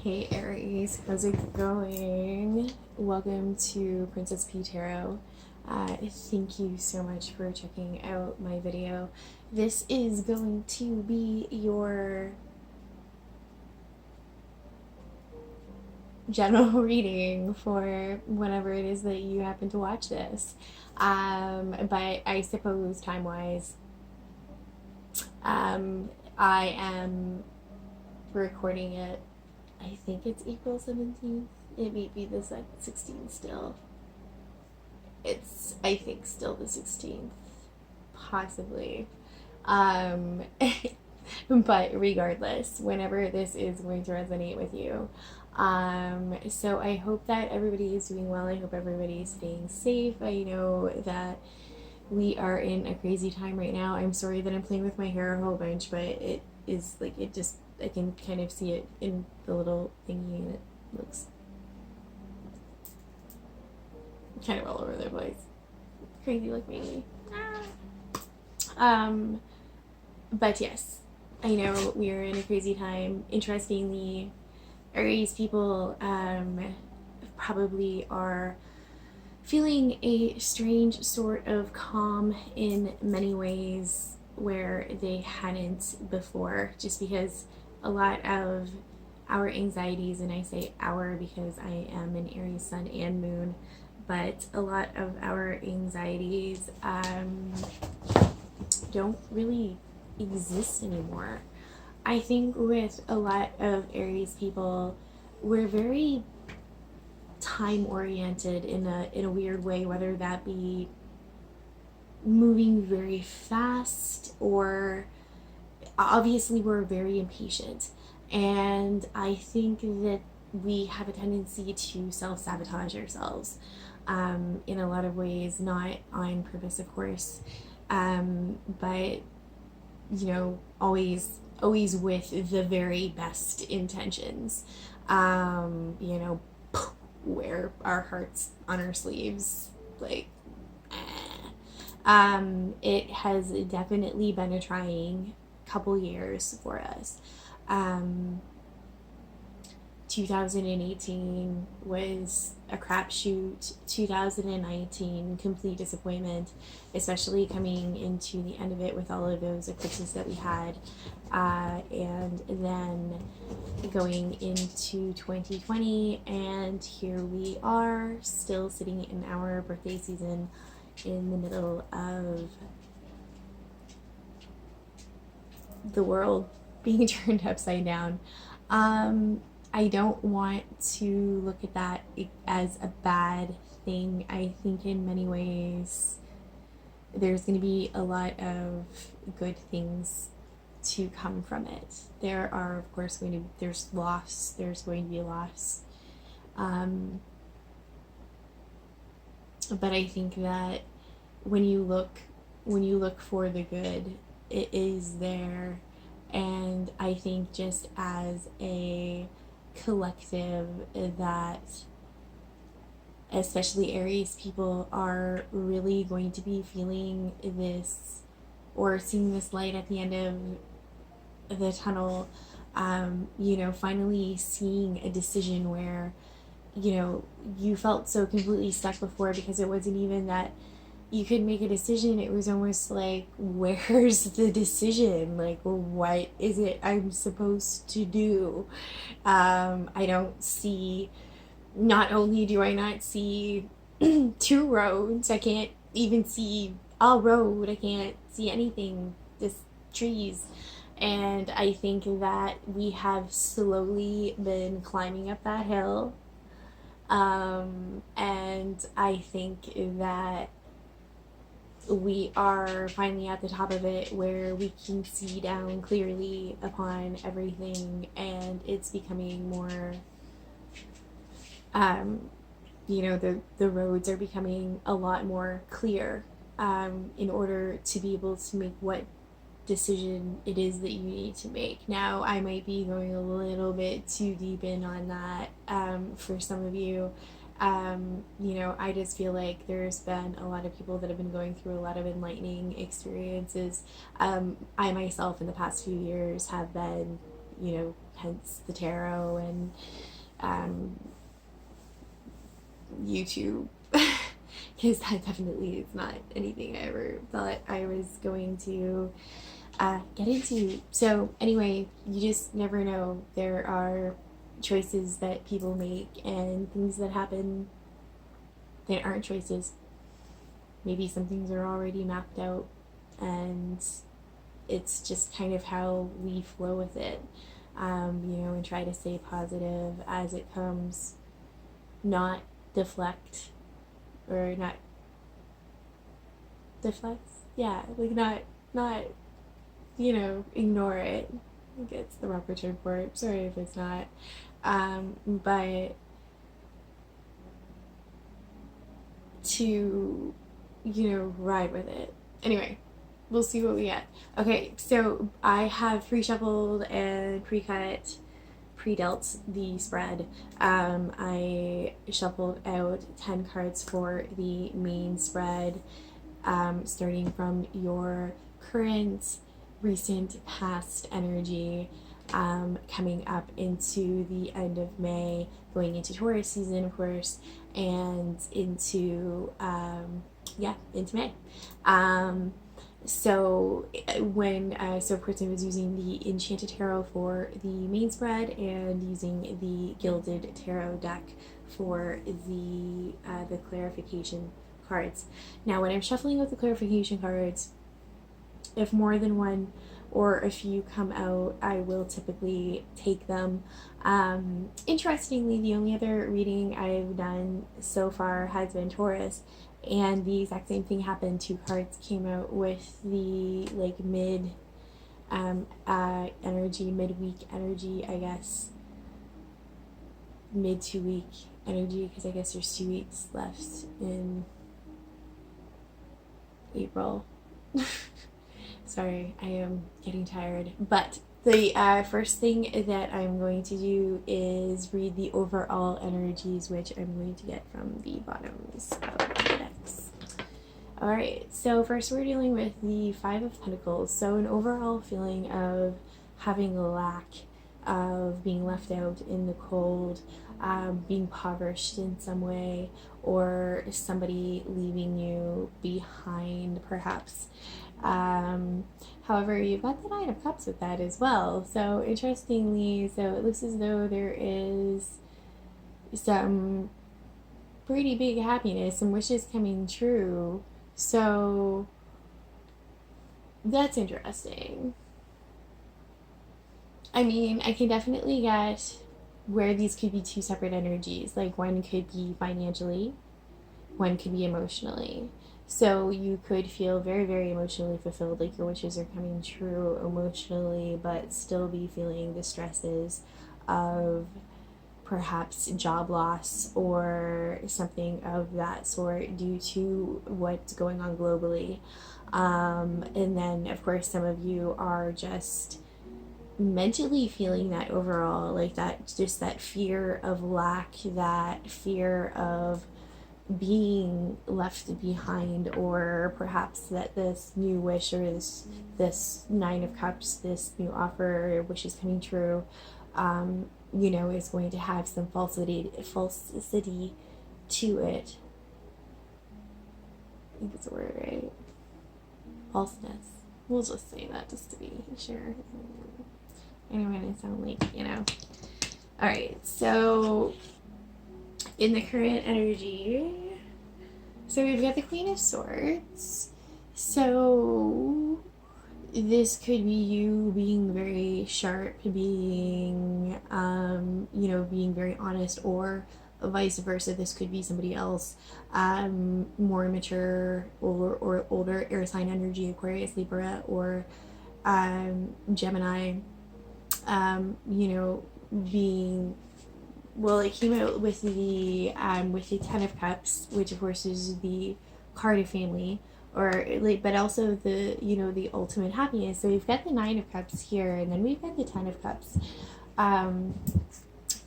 Hey Aries, how's it going? Welcome to Princess P Tarot. Thank you so much for checking out my video. This is going to be your general reading for whenever it is that you happen to watch this. But I suppose time-wise, I am recording it. I think it's April 17th. It may be the 16th still. It's, I think, still the 16th. Possibly. Um, but regardless, whenever this is going to resonate with you. So I hope that everybody is doing well. I hope everybody is staying safe. I know that we are in a crazy time right now. I'm sorry that I'm playing with my hair a whole bunch, but it is like, it just, I can kind of see it in the little thingy and it looks kind of all over the place. Crazy like me. But yes, I know we are in a crazy time. Interestingly, Aries people probably are feeling a strange sort of calm in many ways where they hadn't before, just because a lot of our anxieties, and I say our because I am an Aries sun and moon, but a lot of our anxieties don't really exist anymore. I think with a lot of Aries people, we're very time oriented in a weird way, whether that be moving very fast or obviously we're very impatient. And I think that we have a tendency to self-sabotage ourselves in a lot of ways, not on purpose, of course, but you know, always with the very best intentions. You know, wear our hearts on our sleeves, like it has definitely been a trying couple years for us. 2018 was a crapshoot. 2019, complete disappointment, especially coming into the end of it with all of those eclipses that we had. And then going into 2020, and here we are, still sitting in our birthday season in the middle of the world being turned upside down. I don't want to look at that as a bad thing. I think in many ways there's going to be a lot of good things to come from it. There are, of course, there's loss, there's going to be loss. But I think that when you look for the good, it is there. And I think just as a collective, that especially Aries people are really going to be feeling this or seeing this light at the end of the tunnel. You know, finally seeing a decision where, you know, you felt so completely stuck before because it wasn't even that you could make a decision. It was almost like, where's the decision? Like, what is it I'm supposed to do? I don't see, not only do I not see two roads, I can't even see a road, I can't see anything, just trees. And I think that we have slowly been climbing up that hill. And I think that we are finally at the top of it where we can see down clearly upon everything, and it's becoming more, you know, the roads are becoming a lot more clear, in order to be able to make what decision it is that you need to make. Now, I might be going a little bit too deep in on that for some of you. You know, I just feel like there's been a lot of people that have been going through a lot of enlightening experiences. I myself, in the past few years, have been hence the tarot and YouTube, because that definitely is not anything I ever thought I was going to get into. So anyway, you just never know. There are choices that people make and things that happen that aren't choices. Maybe some things are already mapped out, and it's just kind of how we flow with it, and try to stay positive as it comes, not deflect, or not deflect, yeah, like not ignore it. I think it's the proper term for it. Sorry if it's not. But to, ride with it. Anyway, we'll see what we get. Okay, so I have pre-shuffled and pre-cut, pre-dealt the spread. I shuffled out 10 cards for the main spread, starting from your current, recent, past energy, coming up into the end of May, going into Taurus season, of course, and into into May. So of course I was using the Enchanted Tarot for the main spread and using the Gilded Tarot deck for the clarification cards. Now, when I'm shuffling with the clarification cards, if more than one or a few come out, I will typically take them. Interestingly, the only other reading I've done so far has been Taurus, and the exact same thing happened. 2 cards came out with the mid energy, midweek energy, I guess. Mid 2-week energy, because I guess there's 2 weeks left in April. Sorry, I am getting tired. But the first thing that I'm going to do is read the overall energies, which I'm going to get from the bottoms of the decks. Alright, so first we're dealing with the 5 of Pentacles. So an overall feeling of having a lack, of being left out in the cold, being impoverished in some way, or somebody leaving you behind, perhaps. However, you've got the 9 of Cups with that as well. So interestingly, so it looks as though there is some pretty big happiness, some wishes coming true. So that's interesting. I mean, I can definitely get where these could be 2 separate energies. Like, one could be financially, one could be emotionally. So you could feel very, very emotionally fulfilled, like your wishes are coming true emotionally, but still be feeling the stresses of perhaps job loss or something of that sort due to what's going on globally. And then, of course, some of you are just mentally feeling that overall, like that, just that fear of lack, that fear of being left behind, or perhaps that this new wish, or this 9 of Cups, this new offer, wish is coming true, is going to have some falsity to it. I think it's a word, right? Falseness. We'll just say that just to be sure. I don't want to sound like, Alright, so in the current energy, so we've got the Queen of Swords. So this could be you being very sharp, being being very honest, or vice versa. This could be somebody else, more mature or older, air sign energy, Aquarius, Libra, or Gemini. Being, well, it came out with the 10 of Cups, which of course is the card of family, or but also the the ultimate happiness. So we've got the 9 of Cups here, and then we've got the 10 of Cups, and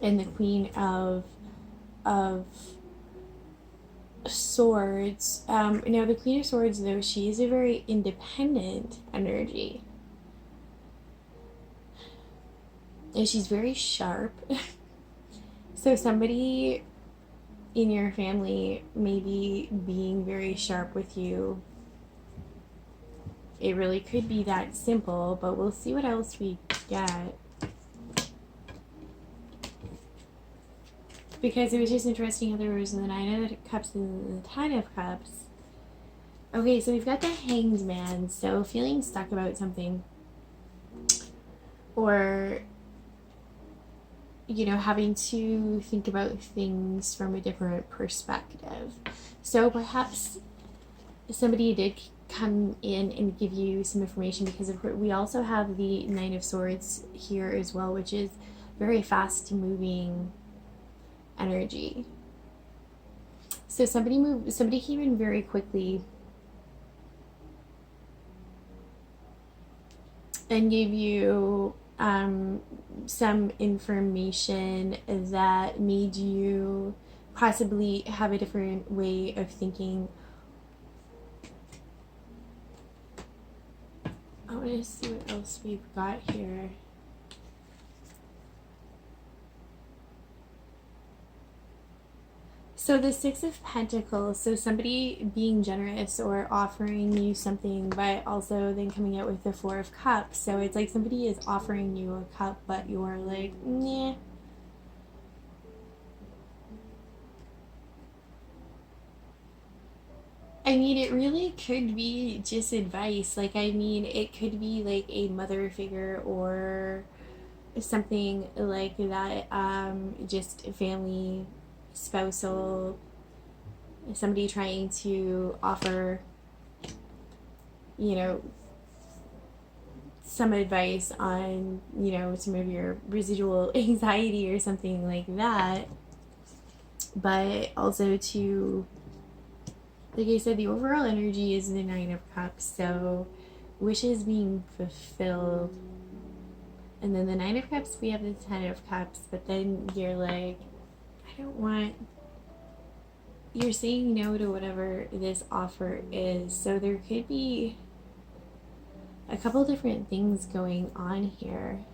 the Queen of Swords. Now the Queen of Swords, though, she is a very independent energy. and she's very sharp. So somebody in your family may be being very sharp with you. It really could be that simple, but we'll see what else we get. Because it was just interesting how there was the Nine of Cups and the Ten of Cups. Okay, so we've got the Hanged Man, so feeling stuck about something. Or, having to think about things from a different perspective. So perhaps somebody did come in and give you some information, because we also have the Nine of Swords here as well, which is very fast moving energy. So somebody came in very quickly and gave you some information that made you possibly have a different way of thinking. I want to see what else we've got here. So the Six of Pentacles, so somebody being generous or offering you something, but also then coming out with the Four of Cups. So it's like somebody is offering you a cup, but you're like, nah. I mean, it really could be just advice. Like, I mean, it could be like a mother figure or something like that. Just family, spousal, somebody trying to offer, you know, some advice on, some of your residual anxiety or something like that. But also to, like I said, the overall energy is the Nine of Cups. So wishes being fulfilled. And then the Nine of Cups, we have the Ten of Cups. But then you're like, I don't want, you're saying no to whatever this offer is. So there could be a couple different things going on here,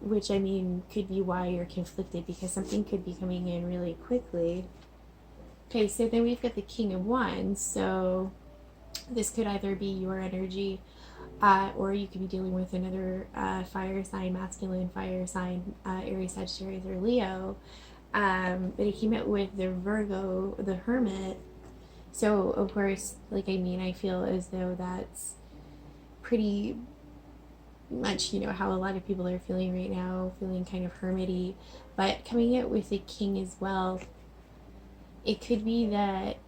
which I mean could be why you're conflicted, because something could be coming in really quickly. Okay, so then we've got the King of Wands. So this could either be your energy, or you could be dealing with another fire sign, masculine fire sign, Aries, Sagittarius, or Leo. But it came out with the Virgo, the Hermit. So of course, I feel as though that's pretty much, how a lot of people are feeling right now, feeling kind of hermity. But coming out with the King as well, it could be that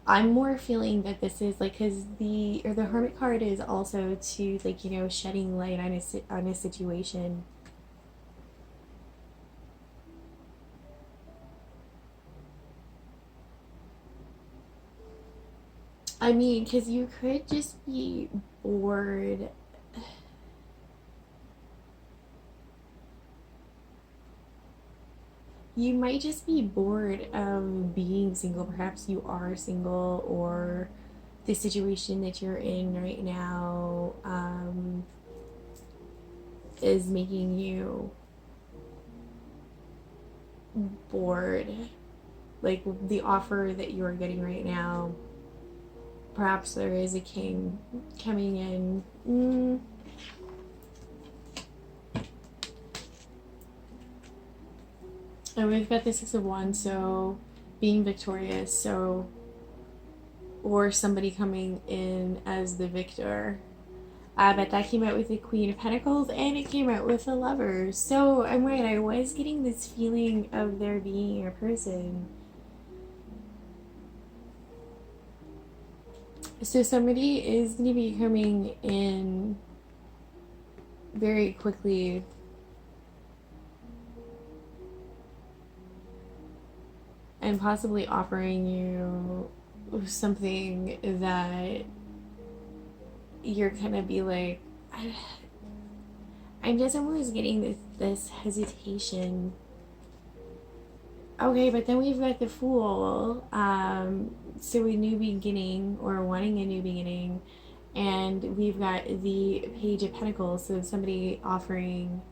I'm more feeling that this is like, because the Hermit card is also to shedding light on a situation. I mean, because you could just be bored. You might just be bored of being single. Perhaps you are single, or the situation that you're in right now is making you bored. Like the offer that you're getting right now, perhaps there is a king coming in. And we've got the Six of Wands, so being victorious, so, or somebody coming in as the victor. But that came out with the Queen of Pentacles, and it came out with the Lovers. So I'm right, I was getting this feeling of there being a person. So somebody is going to be coming in very quickly. And possibly offering you something that you're gonna be like, I'm just almost getting this hesitation. Okay, but then we've got the Fool. So a new beginning, or wanting a new beginning, And we've got the Page of Pentacles, so somebody coming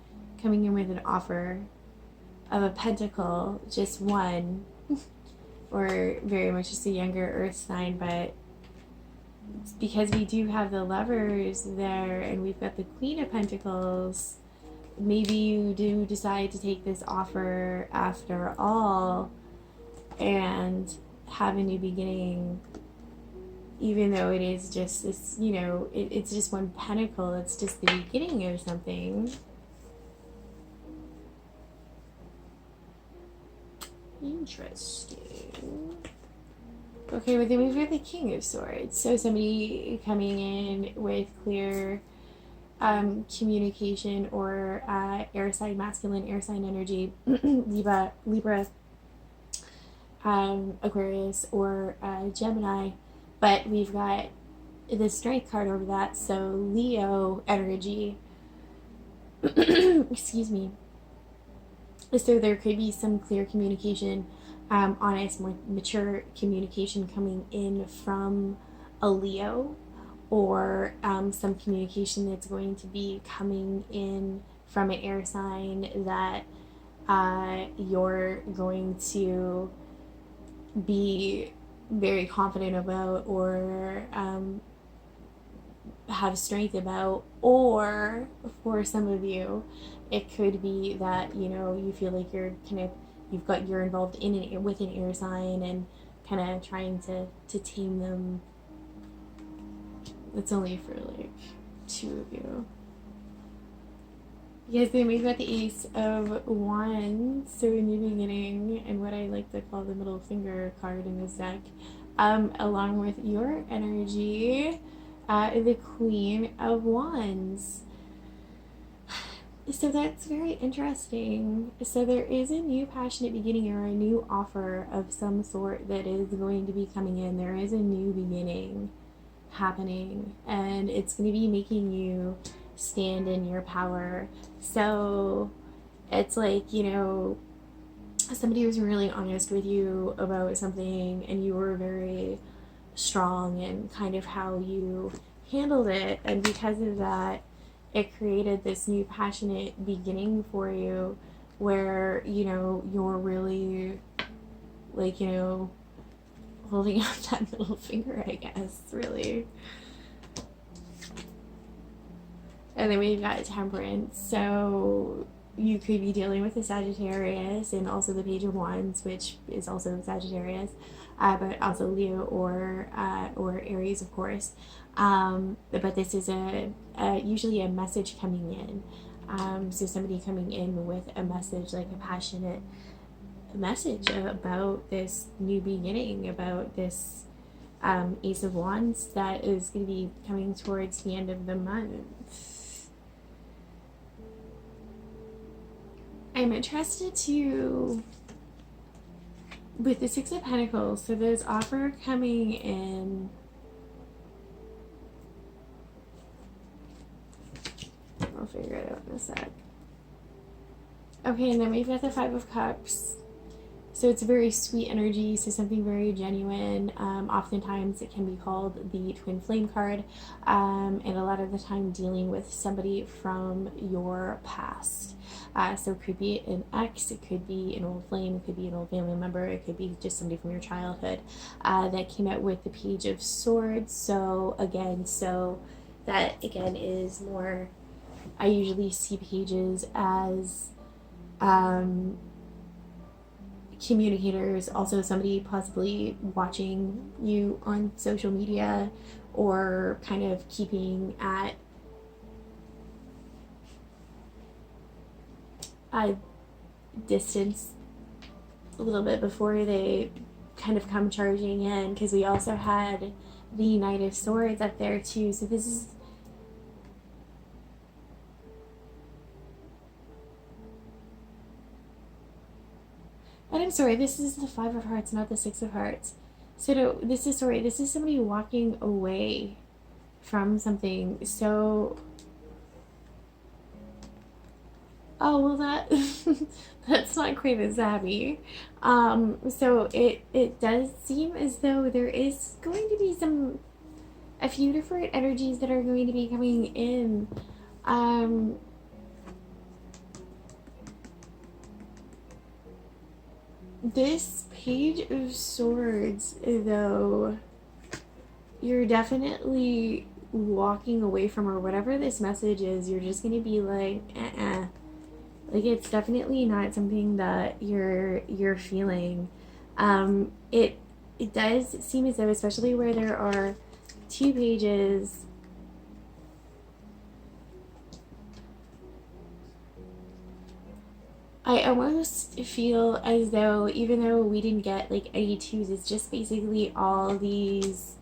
in with an offer of a pentacle, just one, or very much just a younger earth sign, but because we do have the Lovers there and we've got the Queen of Pentacles, maybe you do decide to take this offer after all and have a new beginning, even though it is just this, it's just one pentacle, it's just the beginning of something. Interesting. Okay, but then we've got the King of Swords. So somebody coming in with clear communication, or air sign, masculine air sign energy, Libra, Aquarius, or Gemini. But we've got the Strength card over that, so Leo energy. Excuse me. So there could be some clear communication, honest, more mature communication coming in from a Leo, or some communication that's going to be coming in from an air sign that you're going to be very confident about, or have strength about. Or for some of you, it could be that you feel like you're involved with an air sign and kind of trying to tame them. It's only for like two of you. Yes, then we've got the Ace of Wands, so a new beginning, and what I like to call the middle finger card in this deck, along with your energy, the Queen of Wands. So that's very interesting. So there is a new passionate beginning, or a new offer of some sort that is going to be coming in. There is a new beginning happening, and it's going to be making you stand in your power. So it's like, somebody was really honest with you about something, and you were very strong in kind of how you handled it, and because of that, it created this new passionate beginning for you, where you're really like holding up that middle finger, I guess, really. And then we've got Temperance, so you could be dealing with a Sagittarius, and also the Page of Wands, which is also Sagittarius, but also Leo, or Aries, of course. But this is usually a message coming in. So somebody coming in with a message, like a passionate message about this new beginning, about this Ace of Wands that is going to be coming towards the end of the month. I'm interested to, with the Six of Pentacles, so there's offer coming in. I'll figure it out in a sec. Okay, and then we've got the Five of Cups. So it's very sweet energy, so something very genuine. Oftentimes it can be called the Twin Flame card, and a lot of the time dealing with somebody from your past. So it could be an ex, it could be an old flame, it could be an old family member, it could be just somebody from your childhood that came out with the Page of Swords. So that again is more, I usually see pages as communicators, also somebody possibly watching you on social media, or kind of keeping at a distance a little bit before they kind of come charging in, because we also had the Knight of Swords up there too. So this is, and I'm sorry, this is the Five of Hearts, not the Six of Hearts. So this is somebody walking away from something. So, oh, well, that's not quite as happy. So it does seem as though there is going to be some a few different energies that are going to be coming in. Um, this Page of Swords, though, you're definitely walking away from, or whatever this message is, you're just going to be like, like it's definitely not something that you're feeling. It does seem as though, especially where there are two pages, I almost feel as though, even though we didn't get like any twos, it's just basically all these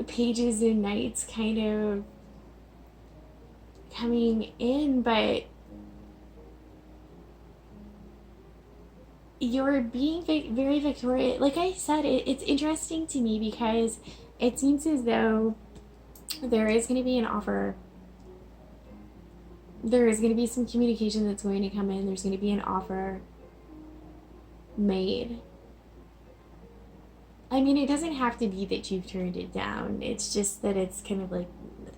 pages and knights kind of coming in, but you're being very victorious. Like I said, it's interesting to me because it seems as though there is going to be an offer. There is going to be some communication that's going to come in. There's going to be an offer made. I mean, it doesn't have to be that you've turned it down. It's just that it's kind of like,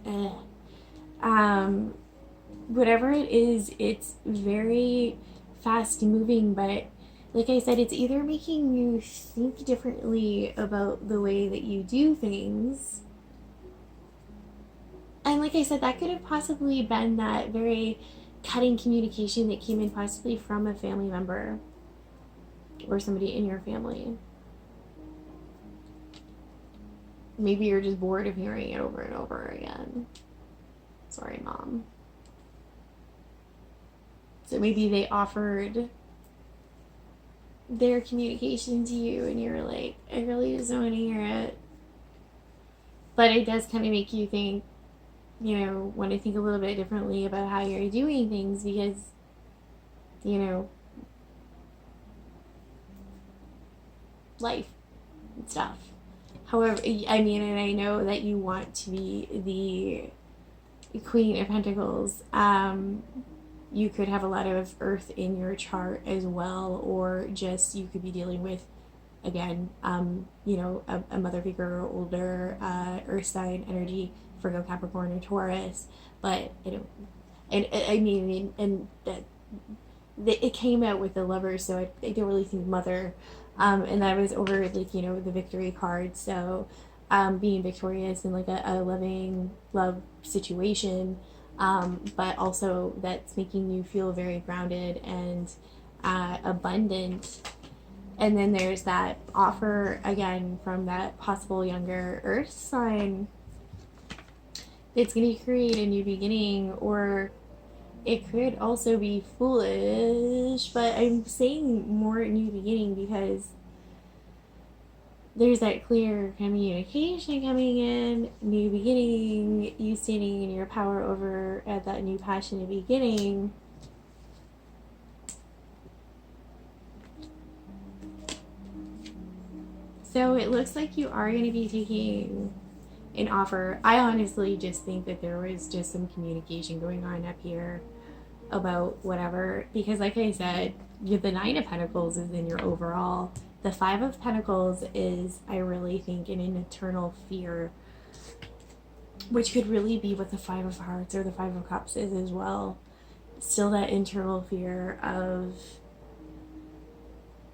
eh. Um, whatever it is, it's very fast moving, but like I said, it's either making you think differently about the way that you do things. And like I said, that could have possibly been that very cutting communication that came in possibly from a family member or somebody in your family. Maybe you're just bored of hearing it over and over again. Sorry, Mom. So maybe they offered their communication to you and you're like, I really just don't want to hear it. But it does kind of make you think, you know, want to think a little bit differently about how you're doing things because, you know, life and stuff. However, I mean, and I know that you want to be the Queen of Pentacles. You could have a lot of earth in your chart as well, or just you could be dealing with, again, you know, a mother figure or older earth sign energy, Virgo, Capricorn, or Taurus. But you know, and I mean, and that it came out with the Lovers, so I don't really think mother, and that was over like, you know, the victory card. So being victorious in like a loving love situation, but also that's making you feel very grounded and abundant. And then there's that offer again from that possible younger earth sign. It's going to create a new beginning, or it could also be foolish, but I'm saying more new beginning because there's that clear communication coming in, new beginning, you standing in your power over at that new passionate beginning. So it looks like you are going to be taking an offer. I honestly just think that there was just some communication going on up here about whatever, because like I said, the Nine of Pentacles is in your overall. The Five of Pentacles is, I really think, an internal fear, which could really be what the Five of Hearts or the Five of Cups is as well. Still that internal fear of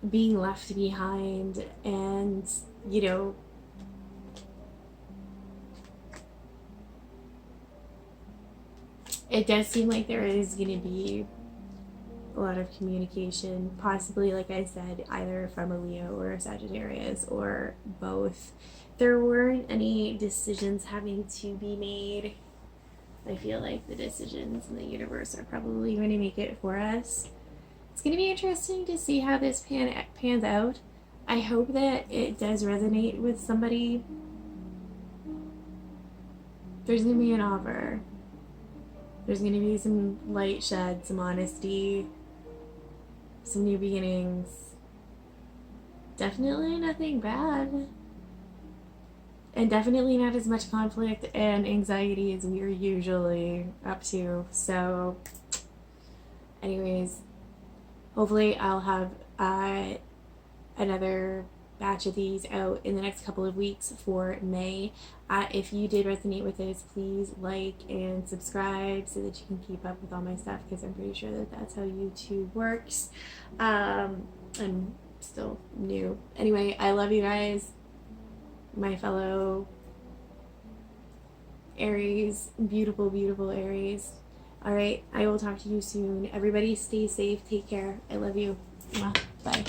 being left behind, and, you know, it does seem like there is going to be a lot of communication, possibly, like I said, either from a Leo or a Sagittarius or both. There weren't any decisions having to be made. I feel like the decisions in the universe are probably going to make it for us. It's going to be interesting to see how this pans out. I hope that it does resonate with somebody. There's going to be an offer. There's going to be some light shed, some honesty, some new beginnings. Definitely nothing bad. And definitely not as much conflict and anxiety as we are usually up to. So, anyways, hopefully I'll have another batch of these out in the next couple of weeks for May. If you did resonate with this, please like and subscribe so that you can keep up with all my stuff, because I'm pretty sure that that's how YouTube works. I'm still new. Anyway, I love you guys, my fellow Aries, beautiful, beautiful Aries. All right, I will talk to you soon. Everybody stay safe. Take care. I love you. Mwah. Bye.